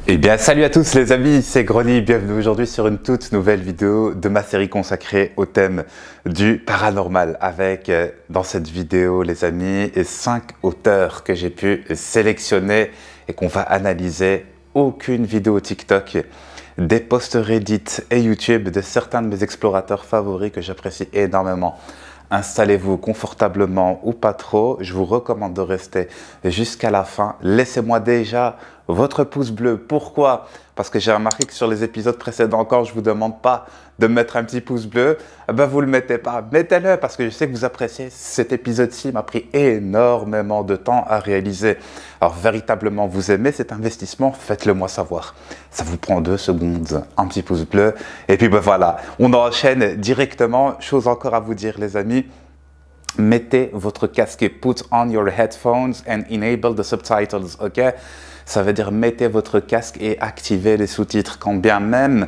Eh bien, salut à tous les amis, c'est Grony, bienvenue aujourd'hui sur une toute nouvelle vidéo de ma série consacrée au thème du paranormal avec, dans cette vidéo les amis, 5 auteurs que j'ai pu sélectionner et qu'on va analyser. Aucune vidéo TikTok, des posts Reddit et YouTube de certains de mes explorateurs favoris que j'apprécie énormément. Installez-vous confortablement ou pas trop, je vous recommande de rester jusqu'à la fin. Laissez-moi déjà votre pouce bleu. Pourquoi? Parce que j'ai remarqué que sur les épisodes précédents encore, je ne vous demande pas de mettre un petit pouce bleu. Eh ben, vous ne le mettez pas. Mettez-le parce que je sais que vous appréciez. Cet épisode-ci m'a pris énormément de temps à réaliser. Alors, véritablement, vous aimez cet investissement? Faites-le moi savoir. Ça vous prend 2 secondes, un petit pouce bleu. Et puis, ben voilà, on enchaîne directement. Chose encore à vous dire, les amis. Mettez votre casque et put on your headphones and enable the subtitles, ok? Ça veut dire mettez votre casque et activez les sous-titres. Quand bien même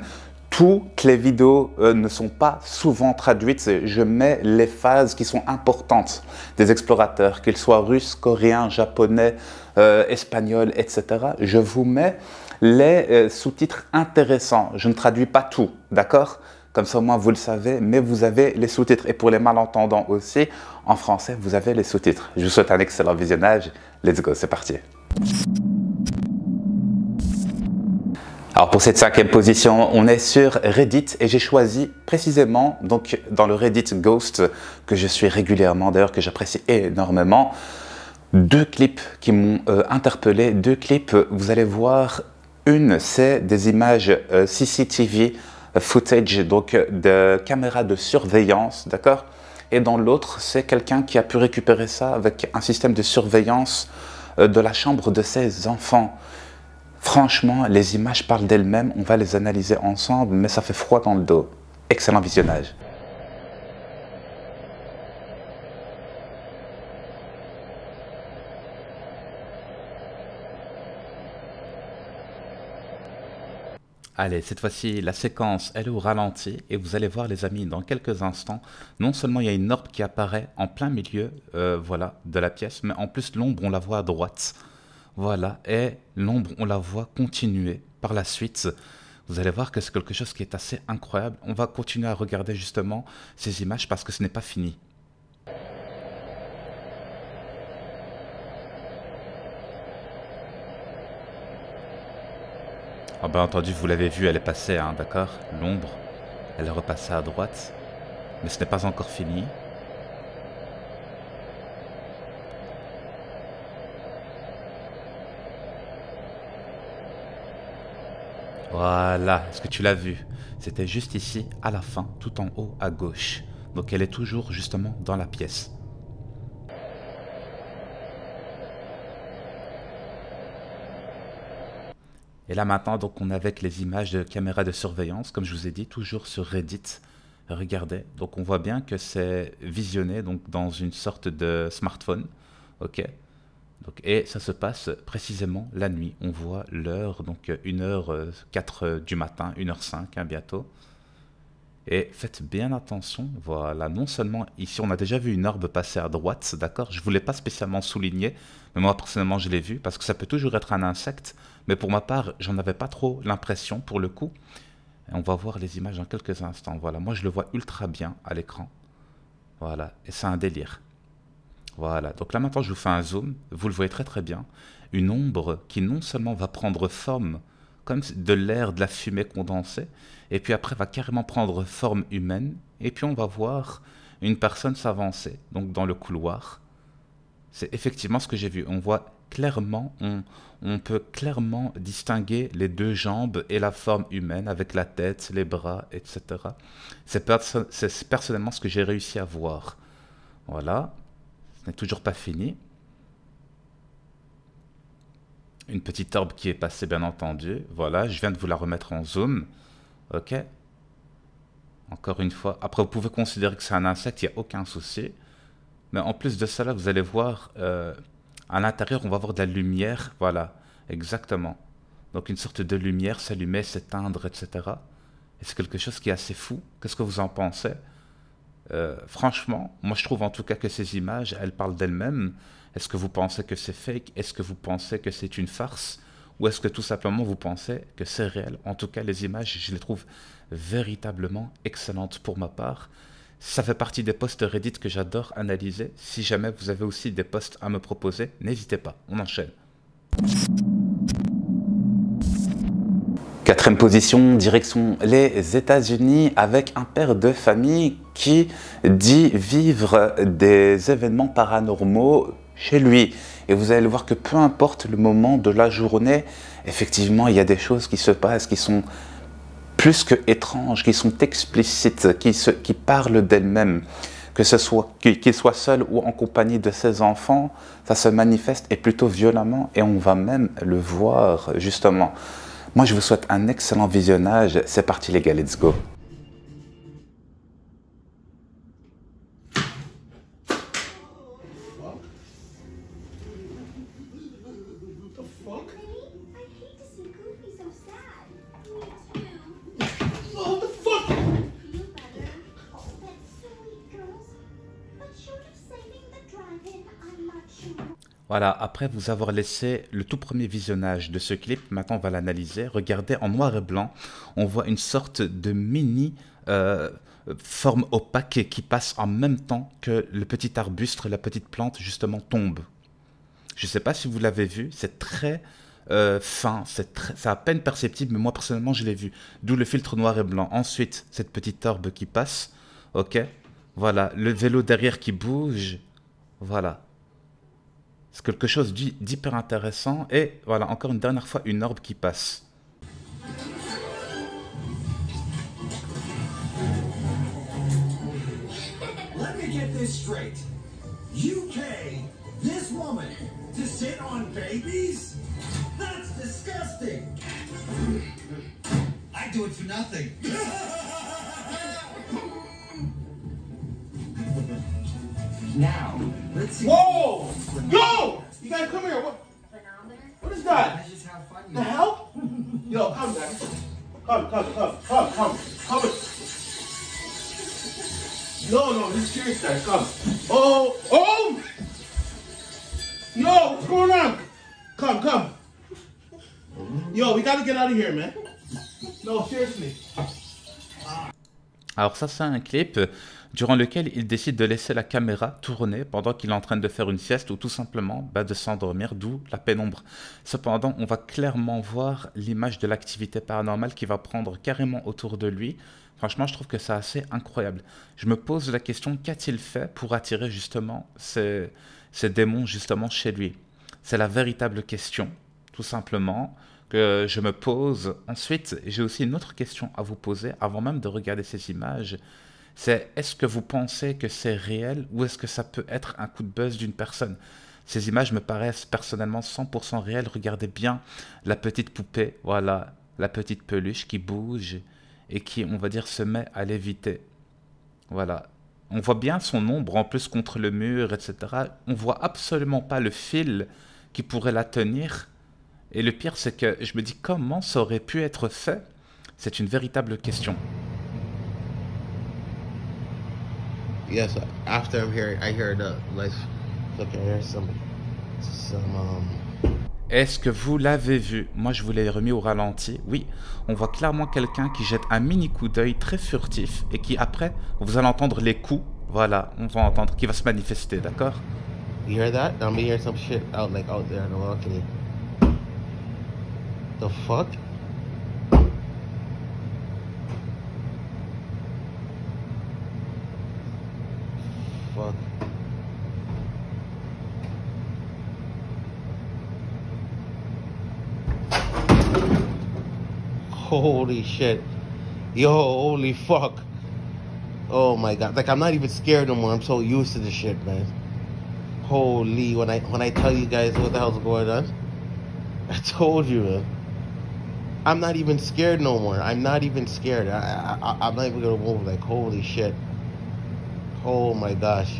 toutes les vidéos ne sont pas souvent traduites, je mets les phases qui sont importantes des explorateurs, qu'ils soient russes, coréens, japonais, espagnols, etc. Je vous mets les sous-titres intéressants. Je ne traduis pas tout, d'accord? Comme ça, au moins, vous le savez, mais vous avez les sous-titres. Et pour les malentendants aussi, en français, vous avez les sous-titres. Je vous souhaite un excellent visionnage. Let's go, c'est parti. Alors pour cette 5e position, on est sur Reddit et j'ai choisi précisément, donc dans le Reddit Ghost, que je suis régulièrement, d'ailleurs que j'apprécie énormément, 2 clips qui m'ont interpellé. 2 clips, vous allez voir, une c'est des images CCTV, footage, donc de caméras de surveillance, d'accord? Et dans l'autre, c'est quelqu'un qui a pu récupérer ça avec un système de surveillance de la chambre de ses enfants. Franchement, les images parlent d'elles-mêmes, on va les analyser ensemble, mais ça fait froid dans le dos. Excellent visionnage. Allez, cette fois-ci, la séquence, elle est au ralenti et vous allez voir les amis, dans quelques instants, non seulement il y a une orbe qui apparaît en plein milieu voilà, de la pièce, mais en plus l'ombre, on la voit à droite. Voilà, et l'ombre, on la voit continuer par la suite. Vous allez voir que c'est quelque chose qui est assez incroyable. On va continuer à regarder justement ces images parce que ce n'est pas fini. Ah, bien entendu, vous l'avez vu, elle est passée, hein, d'accord? L'ombre, elle est repassée à droite. Mais ce n'est pas encore fini. Voilà, est-ce que tu l'as vu? C'était juste ici, à la fin, tout en haut à gauche. Donc elle est toujours justement dans la pièce. Et là maintenant, donc on est avec les images de caméras de surveillance, comme je vous ai dit, toujours sur Reddit. Regardez, donc on voit bien que c'est visionné donc dans une sorte de smartphone, ok. Donc, et ça se passe précisément la nuit. On voit l'heure, donc 1h, 4 du matin, 1h05 hein, bientôt. Et faites bien attention, voilà, non seulement ici on a déjà vu une orbe passer à droite, d'accord, je ne voulais pas spécialement souligner, mais moi personnellement je l'ai vu, parce que ça peut toujours être un insecte, mais pour ma part, j'en avais pas trop l'impression pour le coup. Et on va voir les images dans quelques instants, voilà, moi je le vois ultra bien à l'écran, voilà, et c'est un délire. Voilà, donc là maintenant je vous fais un zoom, vous le voyez très très bien, une ombre qui non seulement va prendre forme comme de l'air, de la fumée condensée, et puis après va carrément prendre forme humaine, et puis on va voir une personne s'avancer, donc dans le couloir. C'est effectivement ce que j'ai vu, on voit clairement, on peut clairement distinguer les 2 jambes et la forme humaine avec la tête, les bras, etc. C'est personnellement ce que j'ai réussi à voir. Voilà. Ce n'est toujours pas fini. Une petite orbe qui est passée, bien entendu. Voilà, je viens de vous la remettre en zoom. Ok. Encore une fois. Après, vous pouvez considérer que c'est un insecte, il n'y a aucun souci. Mais en plus de cela, vous allez voir, à l'intérieur, on va voir de la lumière. Voilà, exactement. Donc une sorte de lumière s'allumer, s'éteindre, etc. Et c'est quelque chose qui est assez fou. Qu'est-ce que vous en pensez? Franchement, moi je trouve en tout cas que ces images, elles parlent d'elles-mêmes. Est-ce que vous pensez que c'est fake? Est-ce que vous pensez que c'est une farce? ou est-ce que tout simplement vous pensez que c'est réel? En tout cas, les images, je les trouve véritablement excellentes pour ma part. Ça fait partie des posts Reddit que j'adore analyser. Si jamais vous avez aussi des posts à me proposer, n'hésitez pas, on enchaîne. Quatrième position, direction les États-Unis avec un père de famille qui dit vivre des événements paranormaux chez lui. Et vous allez le voir que peu importe le moment de la journée, effectivement, il y a des choses qui se passent qui sont plus que étranges, qui sont explicites, qui parlent d'elles-mêmes. Que ce soit qu'il soit seul ou en compagnie de ses enfants, ça se manifeste et plutôt violemment et on va même le voir justement. Moi, je vous souhaite un excellent visionnage. C'est parti les gars, let's go. Voilà, après vous avoir laissé le tout premier visionnage de ce clip, maintenant on va l'analyser. Regardez, en noir et blanc, on voit une sorte de mini forme opaque qui passe en même temps que le petit arbuste, la petite plante justement tombe. Je ne sais pas si vous l'avez vu, c'est très fin, c'est à peine perceptible, mais moi personnellement je l'ai vu. D'où le filtre noir et blanc. Ensuite, cette petite orbe qui passe, ok. Voilà, le vélo derrière qui bouge, voilà. C'est quelque chose d'hyper intéressant. Et voilà, encore une dernière fois, une orbe qui passe. Let me get this straight. You pay this woman to sit on babies? That's disgusting. I do it for nothing. Now, let's see. Whoa! Yo! You guys come here. What is that? That's just how fun you the hell? Yo, come back. Come. No, he's serious, guys. Come. Oh! Yo, what's going on? Come. Yo, we gotta get out of here, man. No, seriously. Alors ça, c'est un clip durant lequel il décide de laisser la caméra tourner pendant qu'il est en train de faire une sieste ou tout simplement de s'endormir, d'où la pénombre. Cependant, on va clairement voir l'image de l'activité paranormale qui va prendre carrément autour de lui. Franchement, je trouve que c'est assez incroyable. Je me pose la question, qu'a-t-il fait pour attirer justement ces démons justement chez lui? C'est la véritable question, tout simplement, que je me pose. Ensuite, j'ai aussi une autre question à vous poser avant même de regarder ces images. C'est est-ce que vous pensez que c'est réel ou est-ce que ça peut être un coup de buzz d'une personne? Ces images me paraissent personnellement 100% réelles. Regardez bien la petite poupée, voilà, la petite peluche qui bouge et qui, on va dire, se met à léviter. Voilà. On voit bien son ombre en plus contre le mur, etc. On voit absolument pas le fil qui pourrait la tenir. Et le pire, c'est que je me dis comment ça aurait pu être fait. C'est une véritable question. Yes, after I hear the like, look, I hear some. Est-ce que vous l'avez vu? Moi, je vous l'ai remis au ralenti. Oui, on voit clairement quelqu'un qui jette un mini coup d'œil très furtif et qui, après, vous allez entendre les coups. Voilà, on va entendre, qui va se manifester, d'accord? You hear that? I'm hearing some shit out there on the balcony. The fuck? Fuck. Holy shit. Yo, holy fuck. Oh my god. Like, I'm not even scared no more. I'm so used to this shit, man. Holy, when I tell you guys what the hell's going on, I told you, man. I'm not even scared no more. I'm not even scared. I'm not even gonna move. Like, holy shit. Oh my gosh.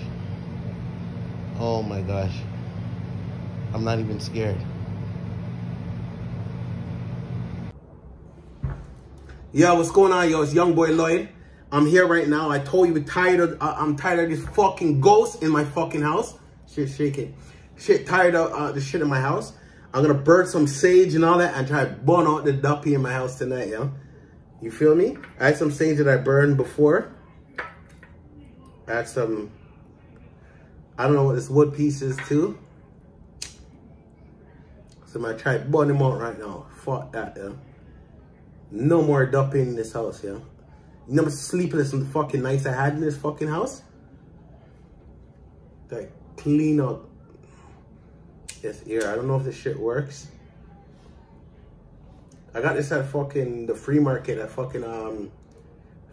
Oh my gosh. I'm not even scared. Yo, what's going on, yo? It's Young Boy Lloyd. I'm here right now. I told you I'm tired of these fucking ghosts in my fucking house. Shit, shake it. Shit, tired of the shit in my house. I'm gonna burn some sage and all that and try to burn out the duppy in my house tonight, yeah? You feel me? I had some sage that I burned before. I had some, I don't know what this wood piece is too. So I'm gonna try to burn them out right now. Fuck that, yeah? No more duppy in this house, yeah? You know how much sleepless and fucking nights I had in this fucking house? Like, clean out this ear. I don't know if this shit works. I got this at fucking the free market at fucking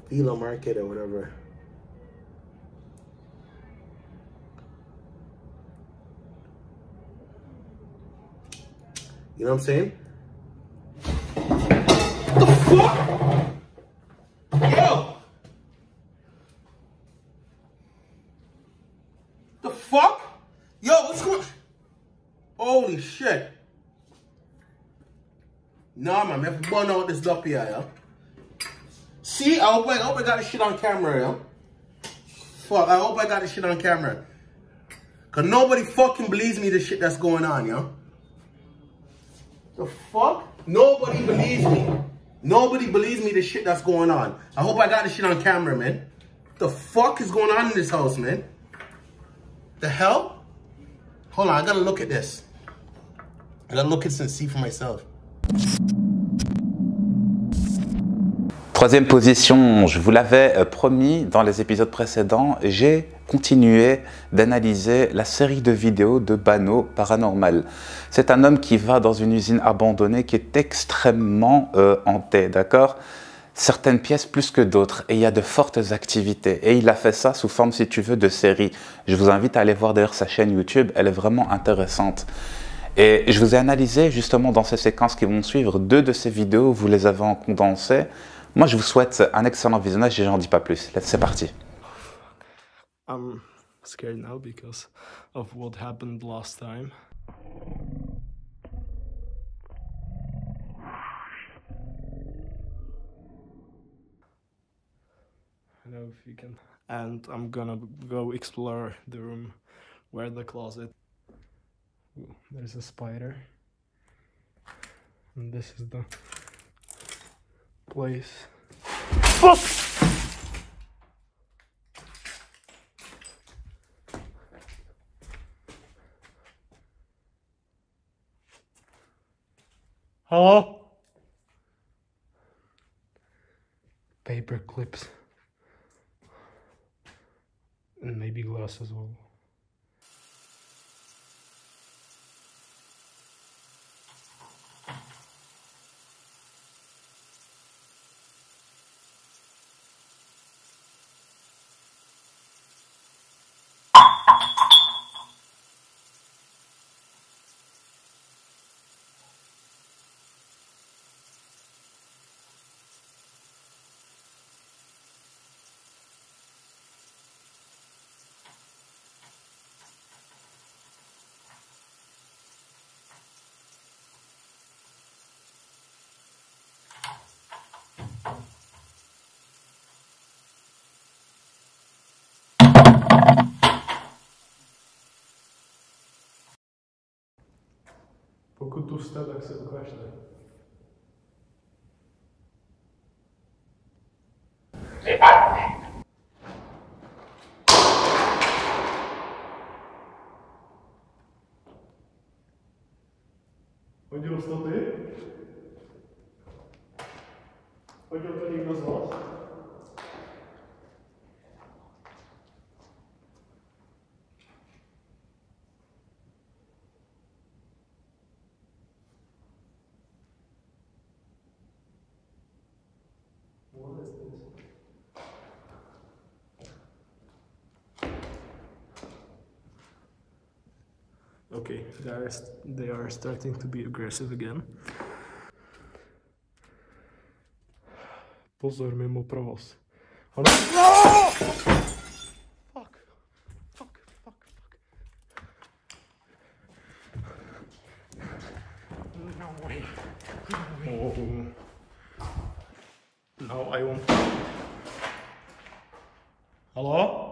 Fila Market or whatever. You know what I'm saying? What the fuck? Yo! The fuck? Yo, what's going on? Holy shit. Nah, man, I have to burn out this duppy here, yeah? See, I hope I got this shit on camera, yeah? Fuck, I hope I got this shit on camera. Cause nobody fucking believes me the shit that's going on, yeah? The fuck? Nobody believes me. Nobody believes me the shit that's going on. I hope I got this shit on camera, man. The fuck is going on in this house, man? The hell? Hold on, I gotta look at this. I gotta look at this and see for myself. Troisième position, je vous l'avais promis dans les épisodes précédents, j'ai continué d'analyser la série de vidéos de Bano Paranormal. C'est un homme qui va dans une usine abandonnée qui est extrêmement hantée, d'accord? Certaines pièces plus que d'autres, et il y a de fortes activités. Et il a fait ça sous forme, si tu veux, de série. Je vous invite à aller voir d'ailleurs sa chaîne YouTube, elle est vraiment intéressante. Et je vous ai analysé justement dans ces séquences qui vont suivre 2 de ces vidéos, vous les avez en condensé. Moi, je vous souhaite un excellent visionnage et j'en dis pas plus. C'est parti. I'm scared now because of what happened last time. I know if you can. And I'm gonna go explore the room where the closet. Ooh, there's a spider. And this is the place. Fuck! Hello? Paper clips. And maybe glass as well. Pokud tu jste, tak se ukažte. Hodil jsi to ty? Hodil to někdo z vás? What is this? Okay, they are starting to be aggressive again. Pozor, mimo provoz. Fuck! Fuck! Fuck! Fuck! No way! No way! Oh. No, I won't. Hello?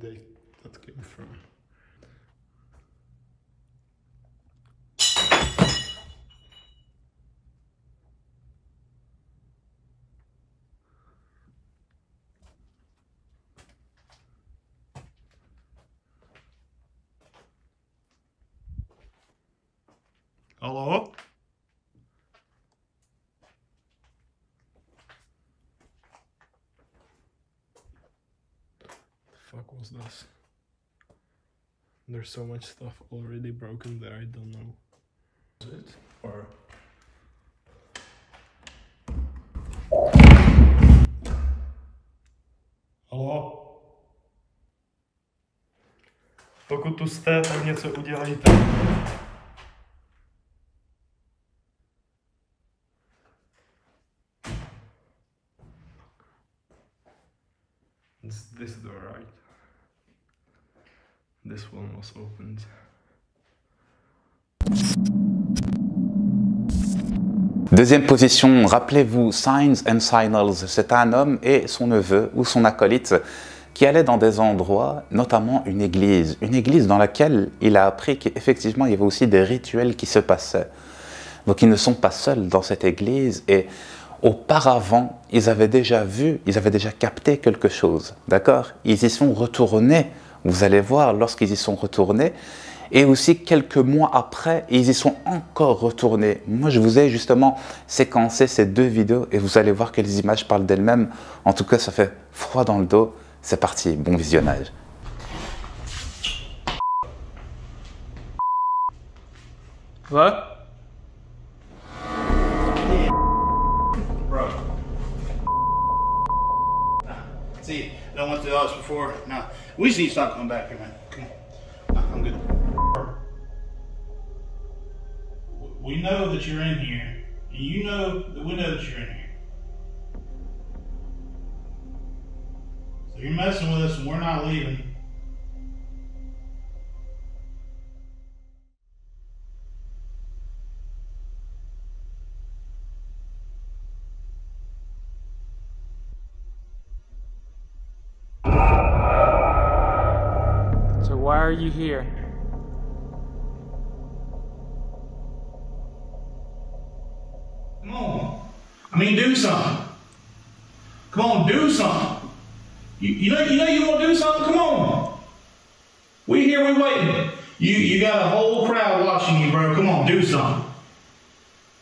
they that came from. Hello? The fuck was this? There's so much stuff already broken that I don't know. Is it? Or... Halo? Pokud tu jste, tak něco udělejte. It's this door, right? This one was opened. Deuxième position, rappelez-vous, Signs and Signals, c'est un homme et son neveu ou son acolyte qui allaient dans des endroits, notamment une église dans laquelle il a appris qu'effectivement il y avait aussi des rituels qui se passaient. Donc ils ne sont pas seuls dans cette église et auparavant, ils avaient déjà capté quelque chose, d'accord? Ils y sont retournés, vous allez voir, lorsqu'ils y sont retournés, et aussi quelques mois après, ils y sont encore retournés. Moi, je vous ai justement séquencé ces deux vidéos et vous allez voir que les images parlent d'elles-mêmes. En tout cas, ça fait froid dans le dos. C'est parti, bon visionnage. What? See, I went through all this before. No, we just need to stop coming back here, man. Come on. No, I'm good. We know that you're in here. And you know that we know that you're in here. So you're messing with us and we're not leaving. So why are you here? Come on. I mean, do something. Come on, do something. You know you want to do something? Come on. We here, we waiting. You got a whole crowd watching you, bro. Come on, do something.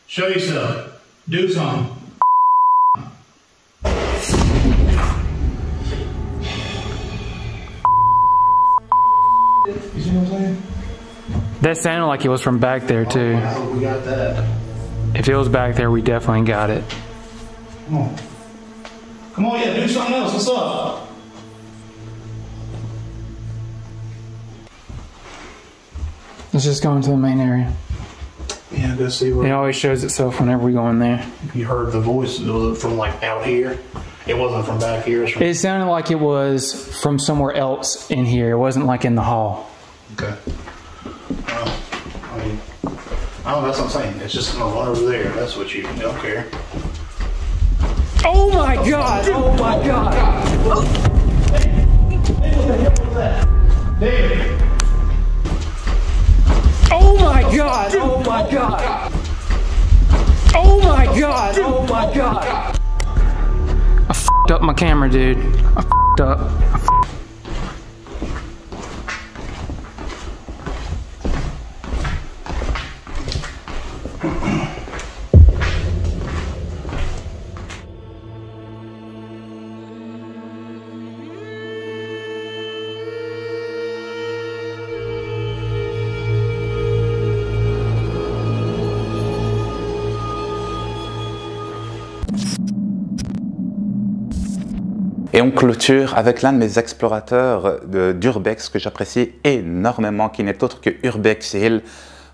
Show yourself. Do something. You see what I'm saying? That sounded like it was from back there too. I hope we got that. If it was back there, we definitely got it. Come on. Come on, yeah, do something else. What's up? Let's just go into the main area. Yeah, go see where. It always shows itself whenever we go in there. You heard the voice. Was it from like out here? It wasn't from back here. It's from... It sounded like it was from somewhere else in here. It wasn't like in the hall. Okay. I mean, I don't know, that's what I'm saying. It's just gonna run over there. That's what you don't care. Oh my god! Oh my god! Hey, what the hell was that? David! Oh my god! Oh my god! Oh my god! Oh my god! I f***ed up my camera, dude. I f***ed up. Et on clôture avec l'un de mes explorateurs d'Urbex que j'apprécie énormément, qui n'est autre que Urbex Hill,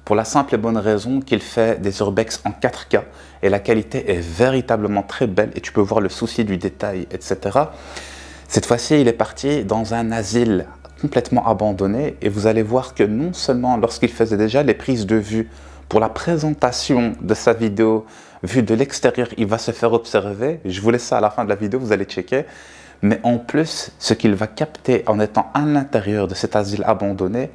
pour la simple et bonne raison qu'il fait des Urbex en 4K et la qualité est véritablement très belle et tu peux voir le souci du détail, etc. Cette fois-ci, il est parti dans un asile complètement abandonné et vous allez voir que non seulement lorsqu'il faisait déjà les prises de vue pour la présentation de sa vidéo vue de l'extérieur, il va se faire observer. Je vous laisse ça à la fin de la vidéo, vous allez checker. mais en plus, ce qu'il va capter en étant à l'intérieur de cet asile abandonné,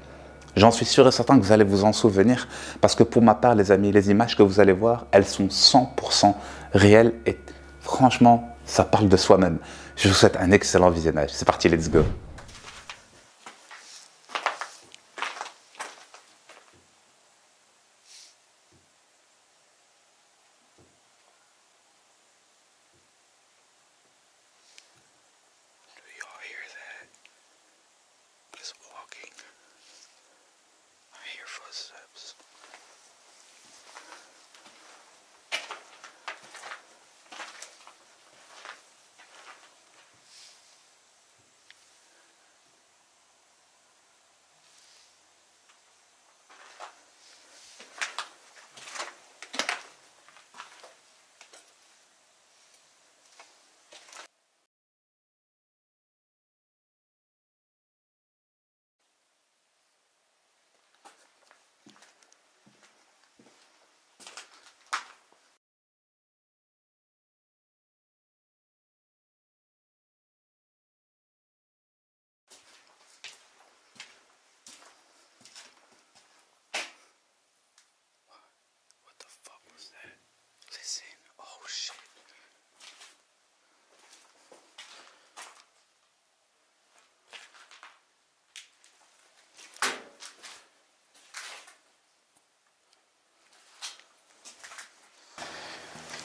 j'en suis sûr et certain que vous allez vous en souvenir, parce que pour ma part, les amis, les images que vous allez voir, elles sont 100% réelles et franchement, ça parle de soi-même. Je vous souhaite un excellent visionnage. C'est parti, let's go.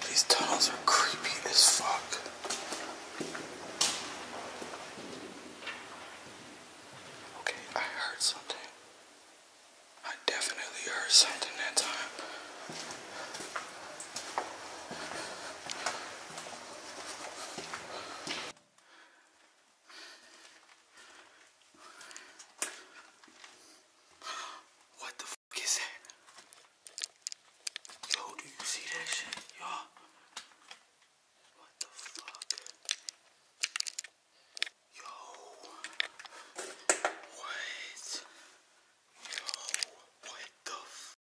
These tunnels are creepy as fuck. Okay, I heard something. I definitely heard something that time. What the fuck is that? Yo, do you see that shit, y'all? What the fuck? Yo. What? Yo, what the f...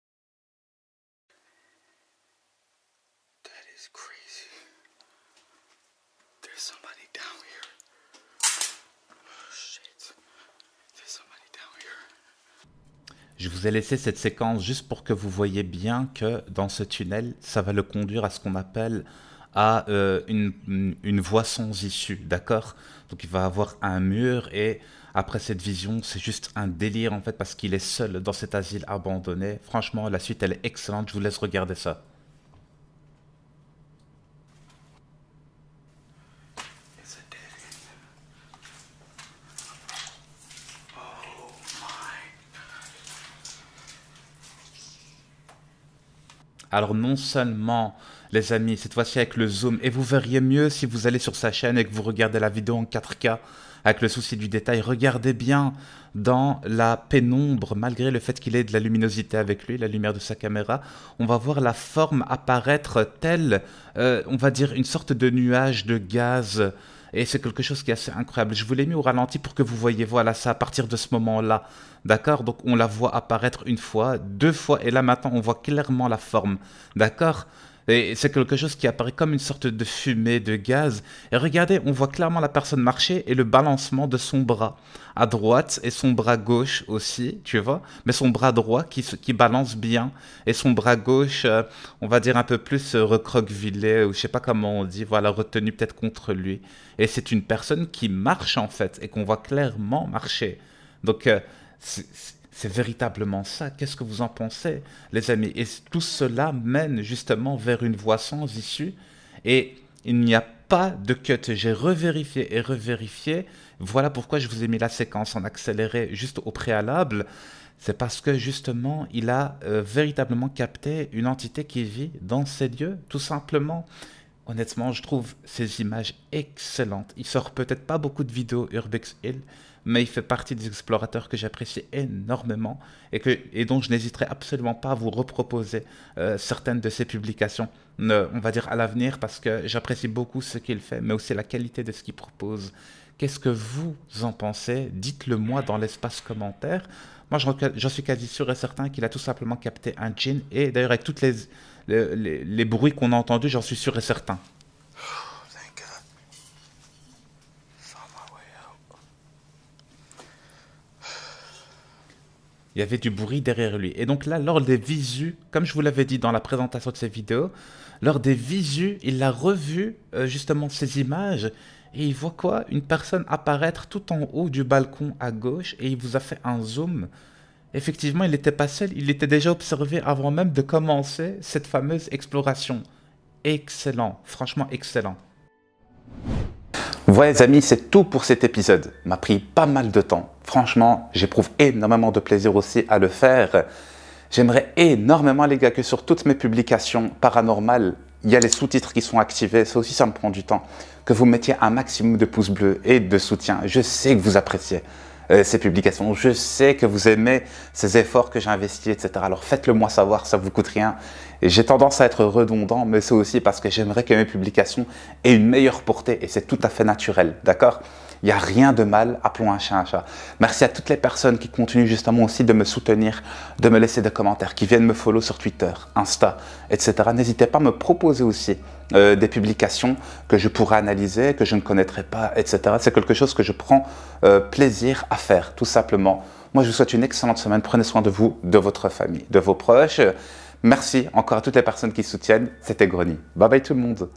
That is crazy. There's somebody down here. Oh shit. There's somebody down here. Je vous ai laissé cette séquence juste pour que vous voyez bien que dans ce tunnel, ça va le conduire à ce qu'on appelle à une voie sans issue, d'accord? Donc il va avoir un mur et après cette vision, c'est juste un délire en fait parce qu'il est seul dans cet asile abandonné. Franchement, la suite elle est excellente, je vous laisse regarder ça. It's a dead end. Oh my. Alors non seulement, les amis, cette fois-ci avec le zoom, et vous verriez mieux si vous allez sur sa chaîne et que vous regardez la vidéo en 4K, avec le souci du détail, regardez bien dans la pénombre, malgré le fait qu'il ait de la luminosité avec lui, la lumière de sa caméra, on va voir la forme apparaître telle, on va dire, une sorte de nuage de gaz. Et c'est quelque chose qui est assez incroyable. Je vous l'ai mis au ralenti pour que vous voyez, voilà, ça à partir de ce moment-là. D'accord? Donc on la voit apparaître une fois, deux fois, et là maintenant on voit clairement la forme. D'accord? Et c'est quelque chose qui apparaît comme une sorte de fumée, de gaz. Et regardez, on voit clairement la personne marcher et le balancement de son bras à droite et son bras gauche aussi, tu vois. Mais son bras droit qui balance bien et son bras gauche, on va dire un peu plus recroquevillé, ou je sais pas comment on dit, voilà, retenu peut-être contre lui. Et c'est une personne qui marche en fait et qu'on voit clairement marcher. Donc c'est véritablement ça. Qu'est-ce que vous en pensez, les amis? Et tout cela mène justement vers une voie sans issue. Et il n'y a pas de cut. J'ai revérifié et revérifié. Voilà pourquoi je vous ai mis la séquence en accéléré juste au préalable. C'est parce que justement, il a véritablement capté une entité qui vit dans ces lieux, tout simplement. Honnêtement, je trouve ces images excellentes. Il sort peut-être pas beaucoup de vidéos Urbex Hill, mais il fait partie des explorateurs que j'apprécie énormément et dont je n'hésiterai absolument pas à vous reproposer certaines de ses publications, on va dire à l'avenir, parce que j'apprécie beaucoup ce qu'il fait, mais aussi la qualité de ce qu'il propose. Qu'est-ce que vous en pensez? Dites-le moi dans l'espace commentaire. Moi, j'en suis quasi sûr et certain qu'il a tout simplement capté un djinn, et d'ailleurs avec toutes les bruits qu'on a entendus, j'en suis sûr et certain. il y avait du bruit derrière lui. Et donc là, lors des visus, comme je vous l'avais dit dans la présentation de cette vidéo, lors des visus, il a revu justement ces images et il voit quoi? Une personne apparaître tout en haut du balcon à gauche et il vous a fait un zoom. Effectivement, il n'était pas seul, il était déjà observé avant même de commencer cette fameuse exploration. Excellent, franchement excellent. Voilà les amis, c'est tout pour cet épisode. Il m'a pris pas mal de temps. Franchement, j'éprouve énormément de plaisir aussi à le faire. J'aimerais énormément les gars que sur toutes mes publications paranormales, il y a les sous-titres qui sont activés. Ça aussi, ça me prend du temps. Que vous mettiez un maximum de pouces bleus et de soutien. Je sais que vous appréciez ces publications. Je sais que vous aimez ces efforts que j'ai investis, etc. Alors faites-le moi savoir, ça ne vous coûte rien. Et j'ai tendance à être redondant, mais c'est aussi parce que j'aimerais que mes publications aient une meilleure portée et c'est tout à fait naturel, d'accord? Il n'y a rien de mal, appelons un chat un chat. Merci à toutes les personnes qui continuent justement aussi de me soutenir, de me laisser des commentaires, qui viennent me follow sur Twitter, Insta, etc. N'hésitez pas à me proposer aussi des publications que je pourrais analyser, que je ne connaîtrais pas, etc. C'est quelque chose que je prends plaisir à faire, tout simplement. Moi, je vous souhaite une excellente semaine. Prenez soin de vous, de votre famille, de vos proches. Merci encore à toutes les personnes qui soutiennent. C'était Grony. Bye bye tout le monde.